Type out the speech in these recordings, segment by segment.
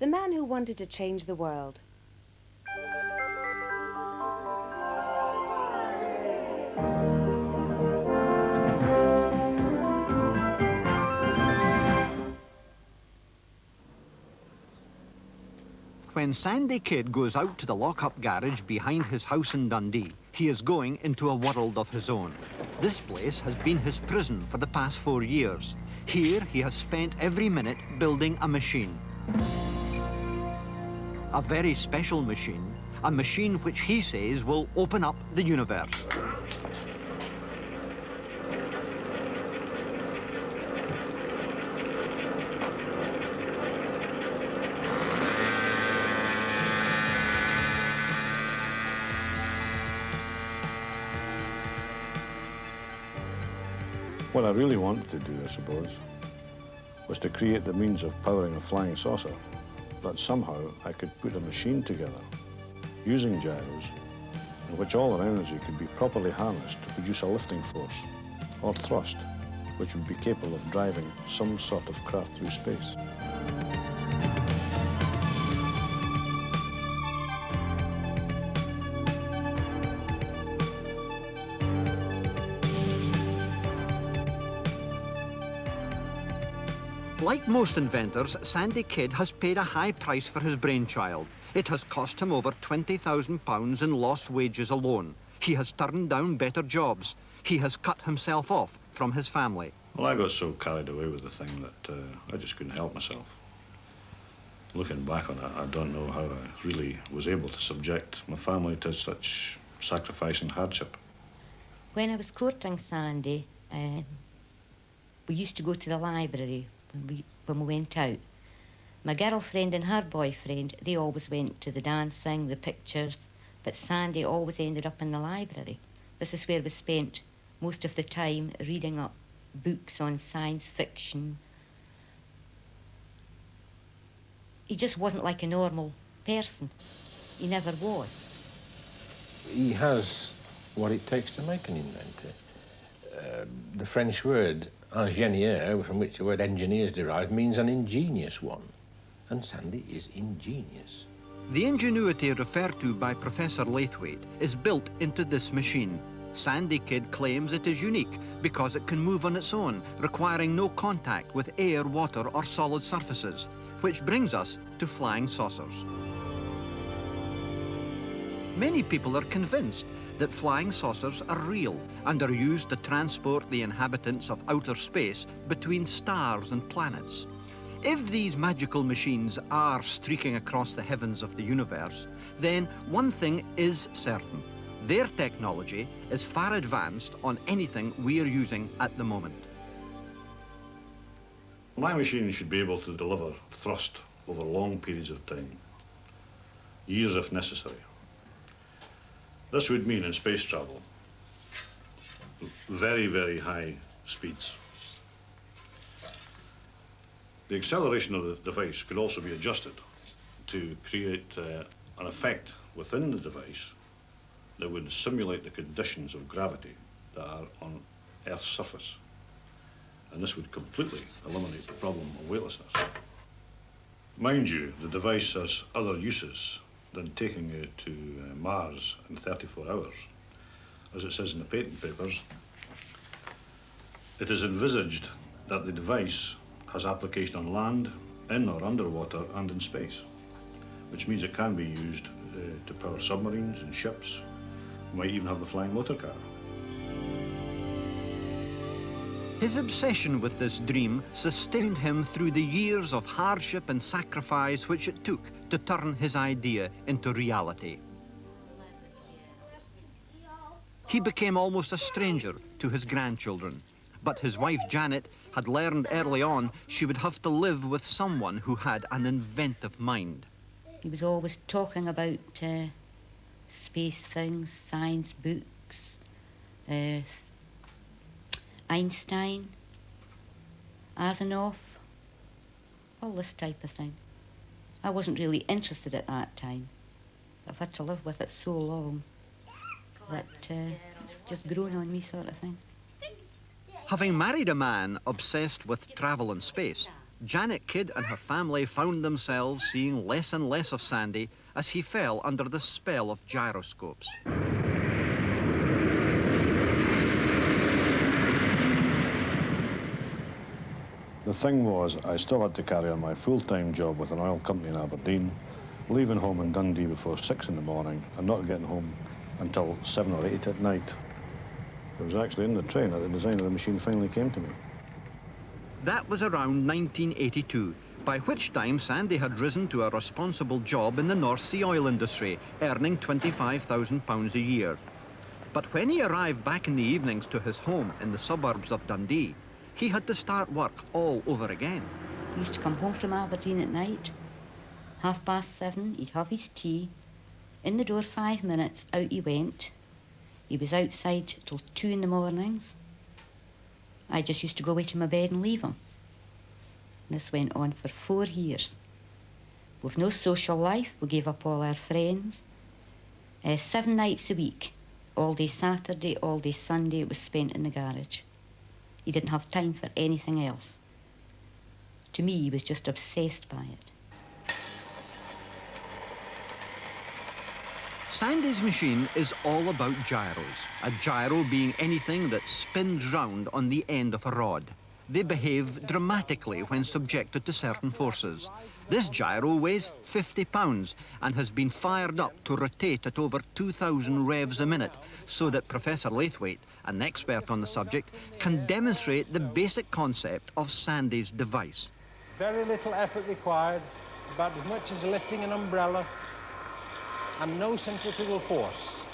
the man who wanted to change the world. When Sandy Kidd goes out to the lock-up garage behind his house in Dundee, he is going into a world of his own. This place has been his prison for the past 4 years. Here he has spent every minute building a machine. A very special machine, a machine which he says will open up the universe. What I really wanted to do, I suppose, was to create the means of powering a flying saucer, that somehow I could put a machine together, using gyros, in which all our energy could be properly harnessed to produce a lifting force, or thrust, which would be capable of driving some sort of craft through space. Like most inventors, Sandy Kidd has paid a high price for his brainchild. It has cost him over £20,000 in lost wages alone. He has turned down better jobs. He has cut himself off from his family. Well, I got so carried away with the thing that I just couldn't help myself. Looking back on it, I don't know how I really was able to subject my family to such sacrifice and hardship. When I was courting Sandy, we used to go to the library when we went out. My girlfriend and her boyfriend, they always went to the dancing, the pictures, but Sandy always ended up in the library. This is where we spent most of the time reading up books on science fiction. He just wasn't like a normal person. He never was. He has what it takes to make an inventor. The French word ingénieur, from which the word engineer is derived, means an ingenious one. And Sandy is ingenious. The ingenuity referred to by Professor Laithwaite is built into this machine. Sandy Kidd claims it is unique because it can move on its own, requiring no contact with air, water, or solid surfaces, which brings us to flying saucers. Many people are convinced that flying saucers are real and are used to transport the inhabitants of outer space between stars and planets. If these magical machines are streaking across the heavens of the universe, then one thing is certain. Their technology is far advanced on anything we are using at the moment. My machine should be able to deliver thrust over long periods of time, years if necessary. This would mean in space travel, very, very high speeds. The acceleration of the device could also be adjusted to create an effect within the device that would simulate the conditions of gravity that are on Earth's surface. And this would completely eliminate the problem of weightlessness. Mind you, the device has other uses than taking it to Mars in 34 hours. As it says in the patent papers, it is envisaged that the device has application on land, in or underwater, and in space, which means it can be used to power submarines and ships. Might even have the flying motor car. His obsession with this dream sustained him through the years of hardship and sacrifice which it took to turn his idea into reality. He became almost a stranger to his grandchildren, but his wife Janet had learned early on she would have to live with someone who had an inventive mind. He was always talking about space things, science books, Einstein, Asimov, all this type of thing. I wasn't really interested at that time. I've had to live with it so long that it's just grown on me, sort of thing. Having married a man obsessed with travel and space, Janet Kidd and her family found themselves seeing less and less of Sandy as he fell under the spell of gyroscopes. The thing was, I still had to carry on my full-time job with an oil company in Aberdeen, leaving home in Dundee before 6 in the morning and not getting home until 7 or 8 at night. It was actually in the train that the design of the machine finally came to me. That was around 1982, by which time Sandy had risen to a responsible job in the North Sea oil industry, earning £25,000 a year. But when he arrived back in the evenings to his home in the suburbs of Dundee, he had to start work all over again. He used to come home from Aberdeen at night, 7:30, he'd have his tea, in the door 5 minutes, out he went. He was outside till 2 in the mornings. I just used to go away to my bed and leave him. This went on for 4 years. With no social life, we gave up all our friends. 7 nights a week, all day Saturday, all day Sunday, it was spent in the garage. He didn't have time for anything else. To me, he was just obsessed by it. Sandy's machine is all about gyros, a gyro being anything that spins round on the end of a rod. They behave dramatically when subjected to certain forces. This gyro weighs 50 pounds and has been fired up to rotate at over 2,000 revs a minute, so that Professor Laithwaite, an expert on the subject, can demonstrate the basic concept of Sandy's device. Very little effort required, about as much as lifting an umbrella, and no centrifugal force.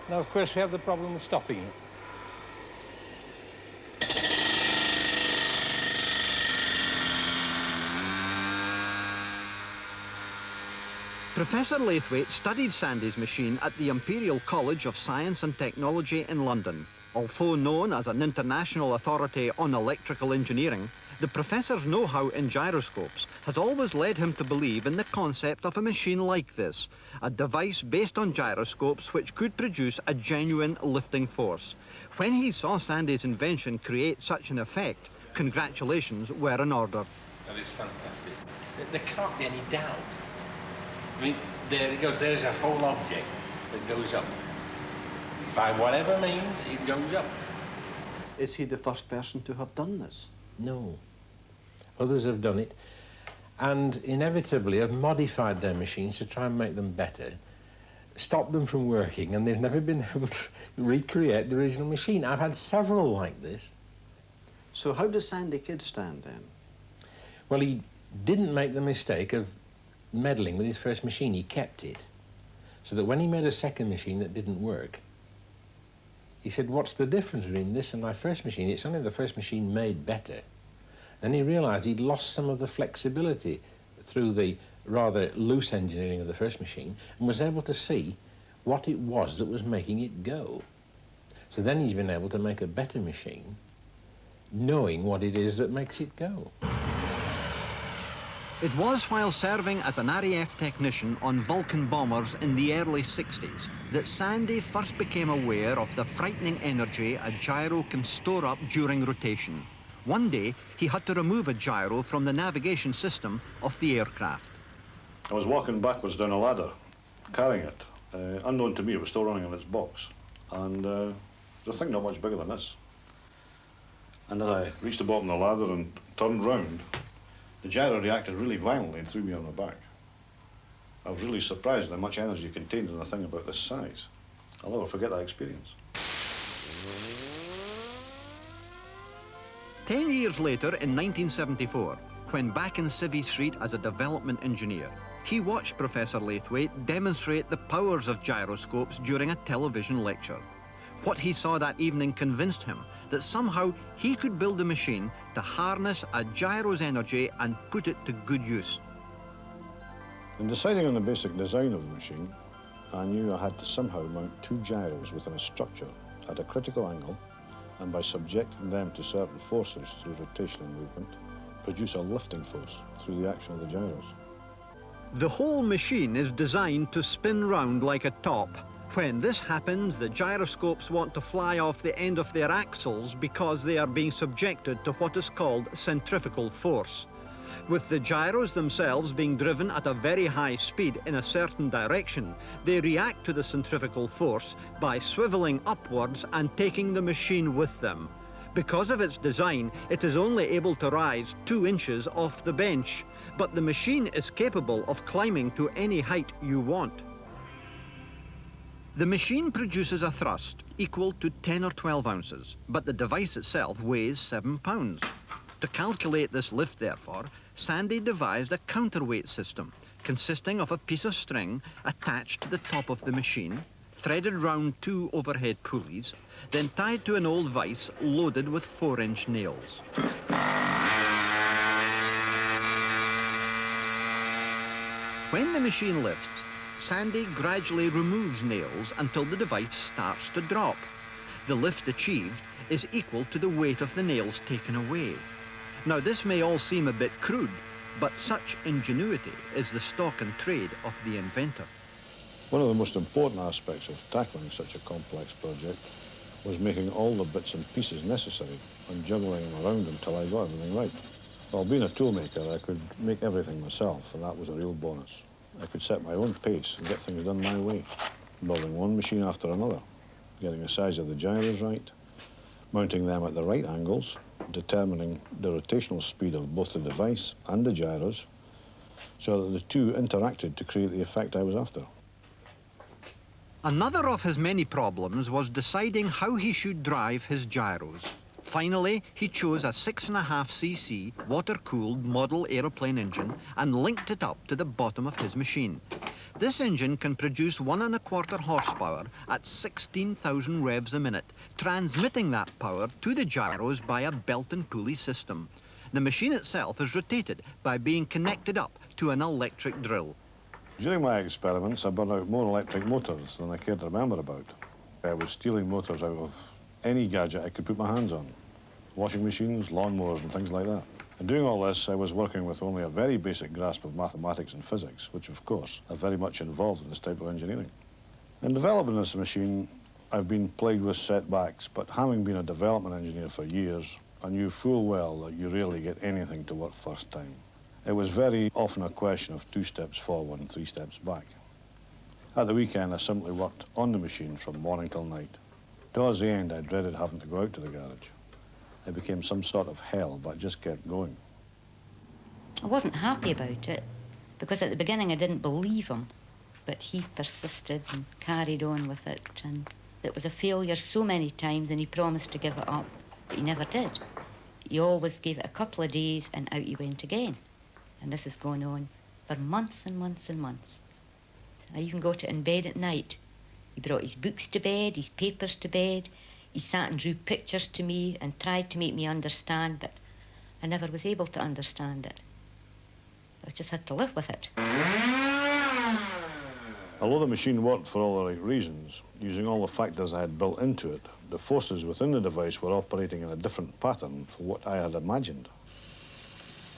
Now, of course, we have the problem of stopping it. Professor Laithwaite studied Sandy's machine at the Imperial College of Science and Technology in London. Although known as an international authority on electrical engineering, the professor's know-how in gyroscopes has always led him to believe in the concept of a machine like this, a device based on gyroscopes which could produce a genuine lifting force. When he saw Sandy's invention create such an effect, congratulations were in order. That is fantastic. There can't be any doubt. I mean, there you go, there's a whole object that goes up. By whatever means, it goes up. Is he the first person to have done this? No. Others have done it, and inevitably have modified their machines to try and make them better, stopped them from working, and they've never been able to recreate the original machine. I've had several like this. So how does Sandy Kidd stand then? Well, he didn't make the mistake of meddling with his first machine. He kept it, so that when he made a second machine that didn't work, he said, what's the difference between this and my first machine? It's only the first machine made better. Then he realised he'd lost some of the flexibility through the rather loose engineering of the first machine, and was able to see what it was that was making it go. So then he's been able to make a better machine, knowing what it is that makes it go. It was while serving as an RAF technician on Vulcan bombers in the early 60s that Sandy first became aware of the frightening energy a gyro can store up during rotation. One day, he had to remove a gyro from the navigation system of the aircraft. I was walking backwards down a ladder, carrying it. Unknown to me, it was still running in its box. And the thing not much bigger than this. And as I reached the bottom of the ladder and turned round, the gyro reacted really violently and threw me on my back. I was really surprised at how much energy contained in a thing about this size. I'll never forget that experience. 10 years later, in 1974, when back in Civvy Street as a development engineer, he watched Professor Laithwaite demonstrate the powers of gyroscopes during a television lecture. What he saw that evening convinced him that somehow he could build a machine to harness a gyro's energy and put it to good use. In deciding on the basic design of the machine, I knew I had to somehow mount 2 gyros within a structure at a critical angle, and by subjecting them to certain forces through rotation and movement, produce a lifting force through the action of the gyros. The whole machine is designed to spin round like a top, When this happens, the gyroscopes want to fly off the end of their axles because they are being subjected to what is called centrifugal force. With the gyros themselves being driven at a very high speed in a certain direction, they react to the centrifugal force by swiveling upwards and taking the machine with them. Because of its design, it is only able to rise 2 inches off the bench, but the machine is capable of climbing to any height you want. The machine produces a thrust equal to 10 or 12 ounces, but the device itself weighs 7 pounds. To calculate this lift, therefore, Sandy devised a counterweight system consisting of a piece of string attached to the top of the machine, threaded round 2 overhead pulleys, then tied to an old vise loaded with 4-inch nails. When the machine lifts, Sandy gradually removes nails until the device starts to drop. The lift achieved is equal to the weight of the nails taken away. Now, this may all seem a bit crude, but such ingenuity is the stock and trade of the inventor. One of the most important aspects of tackling such a complex project was making all the bits and pieces necessary and juggling them around until I got everything right. Well, being a toolmaker, I could make everything myself, and that was a real bonus. I could set my own pace and get things done my way, building one machine after another, getting the size of the gyros right, mounting them at the right angles, determining the rotational speed of both the device and the gyros, so that the two interacted to create the effect I was after. Another of his many problems was deciding how he should drive his gyros. Finally, he chose a 6.5cc water-cooled model aeroplane engine and linked it up to the bottom of his machine. This engine can produce 1.25 horsepower at 16,000 revs a minute, transmitting that power to the gyros by a belt and pulley system. The machine itself is rotated by being connected up to an electric drill. During my experiments, I burned out more electric motors than I cared to remember about. I was stealing motors out of any gadget I could put my hands on. Washing machines, lawnmowers and things like that. In doing all this, I was working with only a very basic grasp of mathematics and physics, which of course are very much involved in this type of engineering. In developing this machine, I've been plagued with setbacks, but having been a development engineer for years, I knew full well that you rarely get anything to work first time. It was very often a question of 2 steps forward and 3 steps back. At the weekend, I simply worked on the machine from morning till night. Towards the end, I dreaded having to go out to the garage. It became some sort of hell, but I just kept going. I wasn't happy about it, because at the beginning I didn't believe him, but he persisted and carried on with it, and it was a failure so many times, and he promised to give it up, but he never did. He always gave it a couple of days, and out he went again. And this has gone on for months and months and months. I even got it in bed at night. He brought his books to bed, his papers to bed. He sat and drew pictures to me and tried to make me understand, but I never was able to understand it. I just had to live with it. Although the machine worked for all the right reasons, using all the factors I had built into it, the forces within the device were operating in a different pattern from what I had imagined.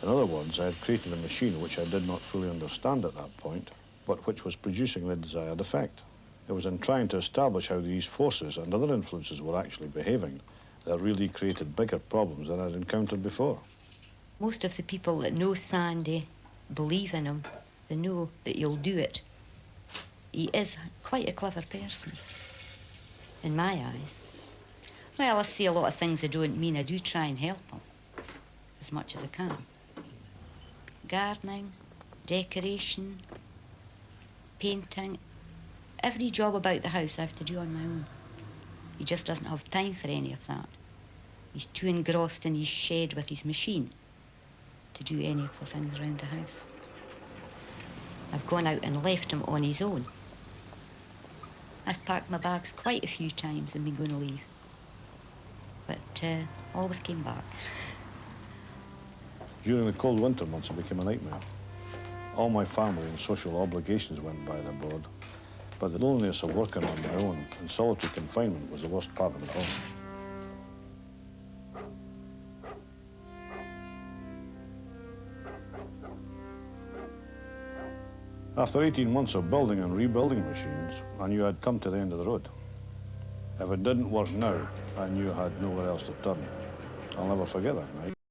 In other words, I had created a machine which I did not fully understand at that point, but which was producing the desired effect. It was in trying to establish how these forces and other influences were actually behaving that really created bigger problems than I'd encountered before. Most of the people that know Sandy believe in him. They know that he'll do it. He is quite a clever person, in my eyes. Well, I see a lot of things I don't mean. I do try and help him as much as I can. Gardening, decoration, painting, every job about the house I have to do on my own. He just doesn't have time for any of that. He's too engrossed in his shed with his machine to do any of the things around the house. I've gone out and left him on his own. I've packed my bags quite a few times and been going to leave, but always came back. During the cold winter months, it became a nightmare. All my family and social obligations went by the board, but the loneliness of working on my own and solitary confinement was the worst part of it all. After 18 months of building and rebuilding machines, I knew I'd come to the end of the road. If it didn't work now, I knew I had nowhere else to turn. I'll never forget that night.